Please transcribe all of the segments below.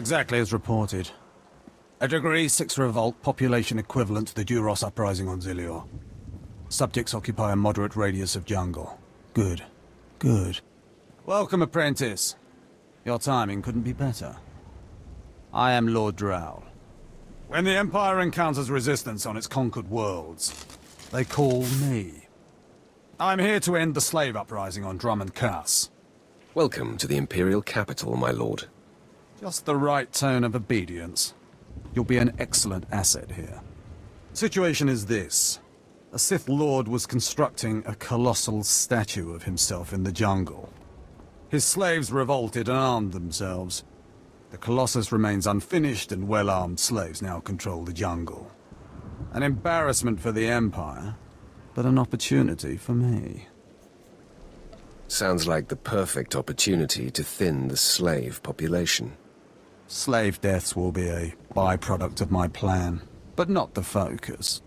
Exactly as reported. A Degree 6 revolt, population equivalent to the Duros uprising on Zilior. Subjects occupy a moderate radius of jungle. Good. Good. Welcome, apprentice. Your timing couldn't be better. I am Lord Drow. When the Empire encounters resistance on its conquered worlds, they call me. I'm here to end the slave uprising on Drummond Cass. Welcome to the Imperial capital, my lord. Just the right tone of obedience. You'll be an excellent asset here. The situation is this. A Sith Lord was constructing a colossal statue of himself in the jungle. His slaves revolted and armed themselves. The Colossus remains unfinished, and well-armed slaves now control the jungle. An embarrassment for the Empire, but an opportunity for me. Sounds like the perfect opportunity to thin the slave population. Slave deaths will be a byproduct of my plan, but not the focus.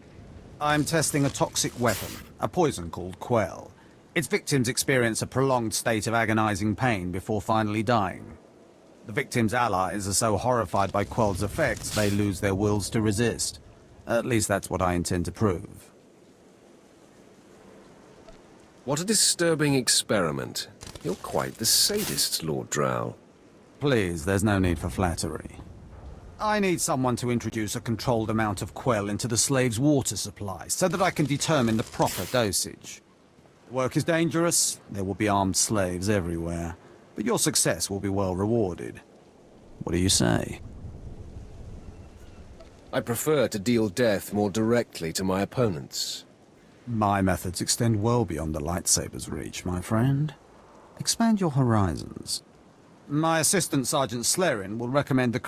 I'm testing a toxic weapon, a poison called Quell. Its victims experience a prolonged state of agonizing pain before finally dying. The victims' allies are so horrified by Quell's effects they lose their wills to resist. At least that's what I intend to prove. What a disturbing experiment. You're quite the sadist, Lord Drow. Please, there's no need for flattery. I need someone to introduce a controlled amount of Quell into the slaves' water supply, so that I can determine the proper dosage. The work is dangerous, there will be armed slaves everywhere, but your success will be well rewarded. What do you say? I prefer to deal death more directly to my opponents. My methods extend well beyond the lightsaber's reach, my friend. Expand your horizons. My assistant, Sergeant Slerin, will recommend the...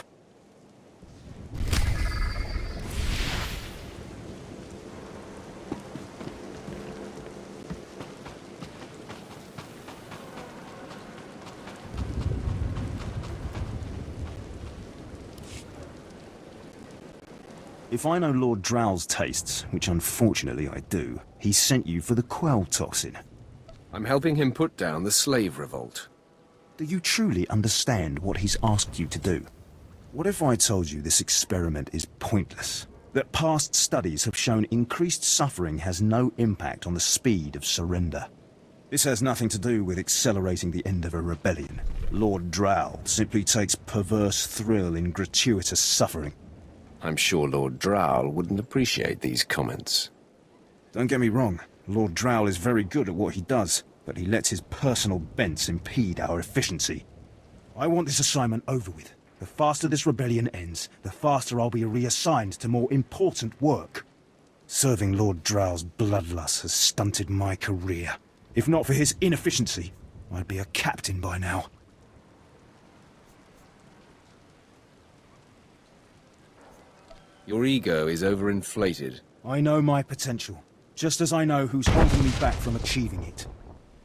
If I know Lord Drow's tastes, which unfortunately I do, he sent you for the Quell toxin. I'm helping him put down the slave revolt. Do you truly understand what he's asked you to do? What if I told you this experiment is pointless? That past studies have shown increased suffering has no impact on the speed of surrender? This has nothing to do with accelerating the end of a rebellion. Lord Drow simply takes perverse thrill in gratuitous suffering. I'm sure Lord Drow wouldn't appreciate these comments. Don't get me wrong, Lord Drow is very good at what he does, but he lets his personal bents impede our efficiency. I want this assignment over with. The faster this rebellion ends, the faster I'll be reassigned to more important work. Serving Lord Drow's bloodlust has stunted my career. If not for his inefficiency, I'd be a captain by now. Your ego is overinflated. I know my potential, just as I know who's holding me back from achieving it.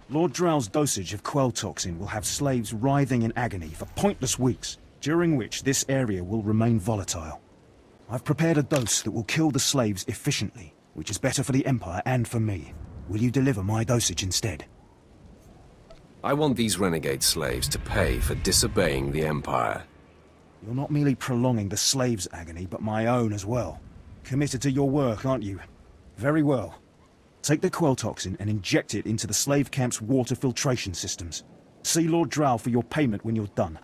Lord Drow's dosage of Quell toxin will have slaves writhing in agony for pointless weeks, during which this area will remain volatile. I've prepared a dose that will kill the slaves efficiently, which is better for the Empire and for me. Will you deliver my dosage instead? I want these renegade slaves to pay for disobeying the Empire. You're not merely prolonging the slaves' agony, but my own as well. Committed to your work, aren't you? Very well. Take the Quell toxin and inject it into the slave camp's water filtration systems. See Lord Drow for your payment when you're done.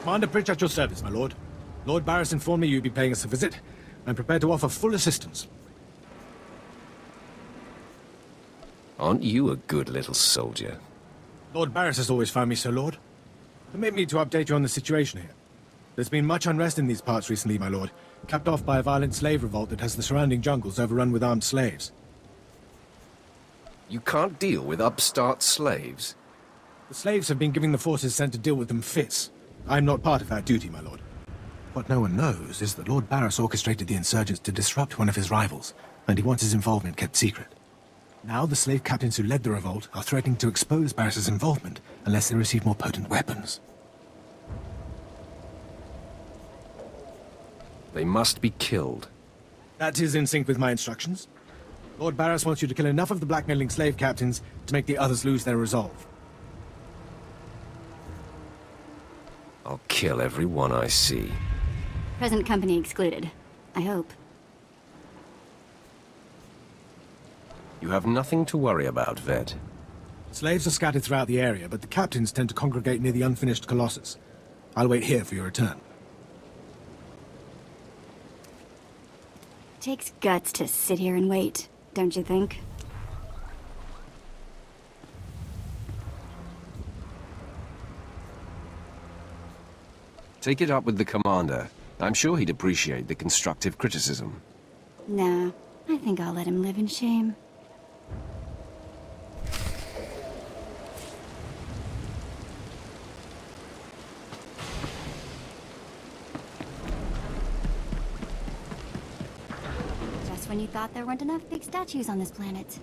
Commander Pritch at your service, my lord. Lord Barris informed me you'd be paying us a visit. I'm prepared to offer full assistance. Aren't you a good little soldier? Lord Barris has always found me so, Lord. Permit me to update you on the situation here. There's been much unrest in these parts recently, my lord, capped off by a violent slave revolt that has the surrounding jungles overrun with armed slaves. You can't deal with upstart slaves? The slaves have been giving the forces sent to deal with them fits. I'm not part of that duty, my lord. What no one knows is that Lord Barris orchestrated the insurgents to disrupt one of his rivals, and he wants his involvement kept secret. Now the slave captains who led the revolt are threatening to expose Barris's involvement unless they receive more potent weapons. They must be killed. That is in sync with my instructions. Lord Barris wants you to kill enough of the blackmailing slave captains to make the others lose their resolve. I'll kill every one I see. Present company excluded. I hope. You have nothing to worry about, Ved. Slaves are scattered throughout the area, but the captains tend to congregate near the unfinished Colossus. I'll wait here for your return. Takes guts to sit here and wait, don't you think? Take it up with the commander. I'm sure he'd appreciate the constructive criticism. Nah, I think I'll let him live in shame. Just when you thought there weren't enough big statues on this planet.